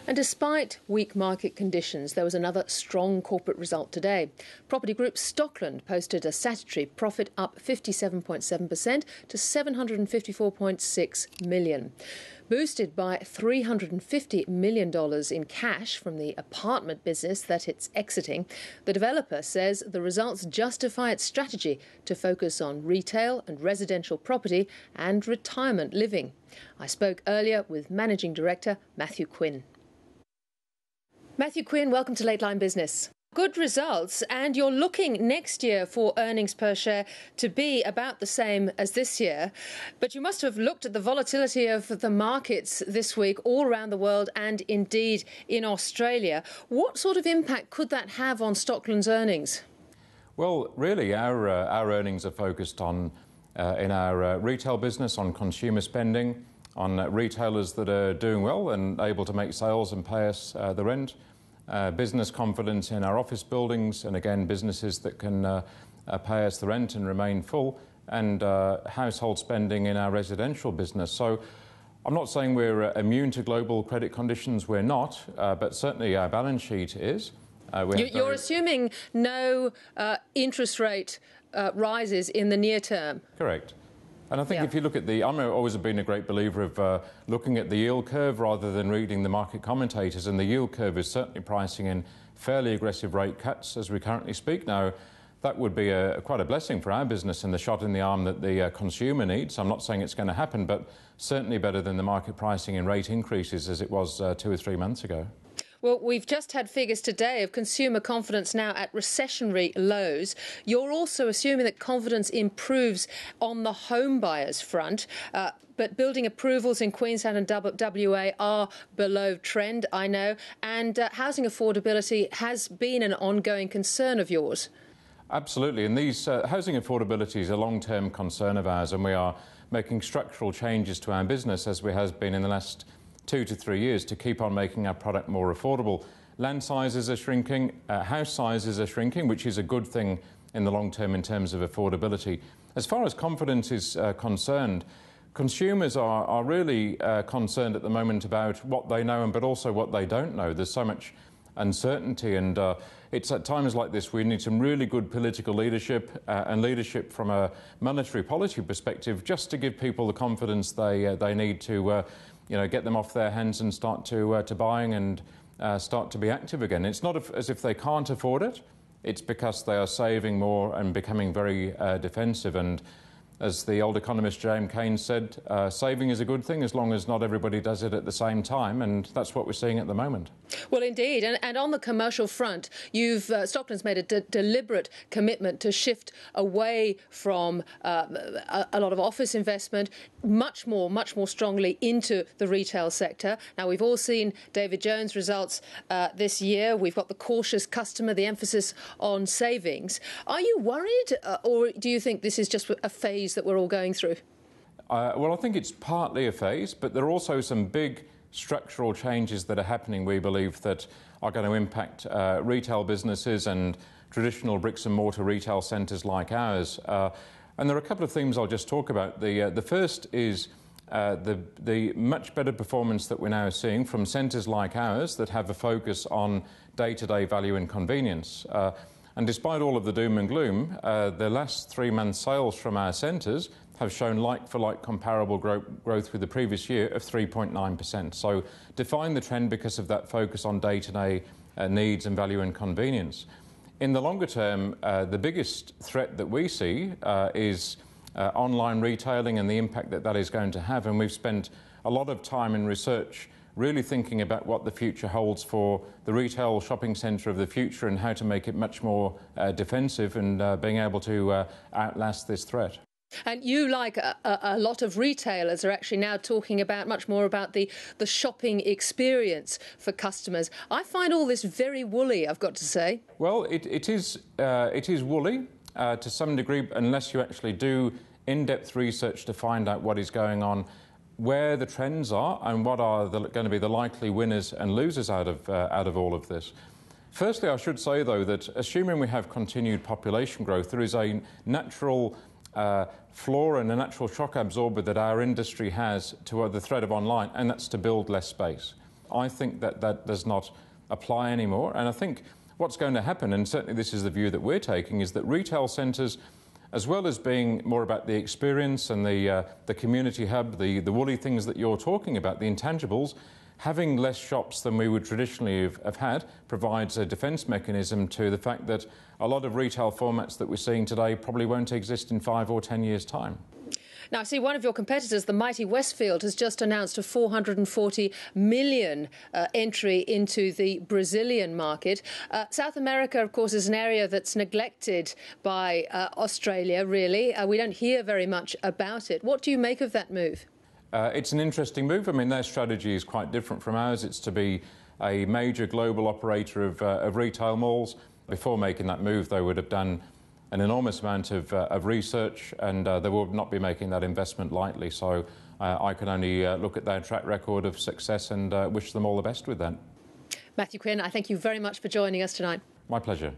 And despite weak market conditions, there was another strong corporate result today. Property group Stockland posted a statutory profit up 57.7% to $754.6 million. Boosted by $350 million in cash from the apartment business that it's exiting, the developer says the results justify its strategy to focus on retail and residential property and retirement living. I spoke earlier with Managing Director Matthew Quinn. Matthew Quinn, welcome to Late Line Business. Good results, and you're looking next year for earnings per share to be about the same as this year. But you must have looked at the volatility of the markets this week all around the world and indeed in Australia. What sort of impact could that have on Stockland's earnings? Well, really, our earnings are focused on, in our retail business, on consumer spending, on retailers that are doing well and able to make sales and pay us the rent. Business confidence in our office buildings, and again businesses that can pay us the rent and remain full, and household spending in our residential business. So I'm not saying we're immune to global credit conditions, we're not, but certainly our balance sheet is. You're assuming no interest rate rises in the near term? Correct. And I think if you look at I'm always been a great believer of looking at the yield curve rather than reading the market commentators, and the yield curve is certainly pricing in fairly aggressive rate cuts as we currently speak. Now, that would be quite a blessing for our business and the shot in the arm that the consumer needs. I'm not saying it's going to happen, but certainly better than the market pricing in rate increases as it was 2 or 3 months ago. Well, we've just had figures today of consumer confidence now at recessionary lows. You're also assuming that confidence improves on the home buyers front, but building approvals in Queensland and WA are below trend, I know, and housing affordability has been an ongoing concern of yours. Absolutely, and these housing affordability is a long-term concern of ours, and we are making structural changes to our business, as we have been in the last 2 to 3 years, to keep on making our product more affordable. Land sizes are shrinking, house sizes are shrinking, which is a good thing in the long term in terms of affordability. As far as confidence is concerned, consumers are really concerned at the moment about what they know, but also what they don't know. There's so much uncertainty, and it's at times like this we need some really good political leadership and leadership from a monetary policy perspective, just to give people the confidence they need to get them off their hands and start to buying and start to be active again. It's not as if they can't afford it. It's because they are saving more and becoming very defensive. And as the old economist James Keynes said, saving is a good thing as long as not everybody does it at the same time, and that's what we're seeing at the moment. Well, indeed, and on the commercial front, Stockland's made a deliberate commitment to shift away from a lot of office investment, much more strongly into the retail sector. Now, we've all seen David Jones' results this year. We've got the cautious customer, the emphasis on savings. Are you worried, or do you think this is just a phase that we're all going through? Well, I think it's partly a phase, but there are also some big structural changes that are happening, we believe, that are going to impact retail businesses and traditional bricks and mortar retail centres like ours. And there are a couple of themes I'll just talk about. The first is the much better performance that we're now seeing from centres like ours that have a focus on day-to-day value and convenience. And despite all of the doom and gloom, the last 3 months' sales from our centres have shown like-for-like comparable growth with the previous year of 3.9%. So define the trend because of that focus on day-to-day needs and value and convenience. In the longer term, the biggest threat that we see is online retailing and the impact that is going to have. And we've spent a lot of time in research really thinking about what the future holds for the retail shopping centre of the future and how to make it much more defensive and being able to outlast this threat. And you, like a lot of retailers, are actually now talking about much more about the shopping experience for customers. I find all this very woolly, I've got to say. Well, it is woolly to some degree, unless you actually do in-depth research to find out what is going on, where the trends are, and what are going to be the likely winners and losers out of all of this. Firstly, I should say, though, that assuming we have continued population growth, there is a natural flaw and a natural shock absorber that our industry has to the threat of online, and that's to build less space. I think that does not apply anymore. And I think what's going to happen, and certainly this is the view that we're taking, is that retail centres, as well as being more about the experience and the community hub, the woolly things that you're talking about, the intangibles, having less shops than we would traditionally have had provides a defence mechanism to the fact that a lot of retail formats that we're seeing today probably won't exist in 5 or 10 years' time. Now, I see one of your competitors, the mighty Westfield, has just announced a 440 million entry into the Brazilian market. South America, of course, is an area that's neglected by Australia, really. We don't hear very much about it. What do you make of that move? It's an interesting move. I mean, their strategy is quite different from ours. It's to be a major global operator of retail malls. Before making that move, they would have done an enormous amount of research, and they will not be making that investment lightly. So I can only look at their track record of success and wish them all the best with that. Matthew Quinn, I thank you very much for joining us tonight. My pleasure.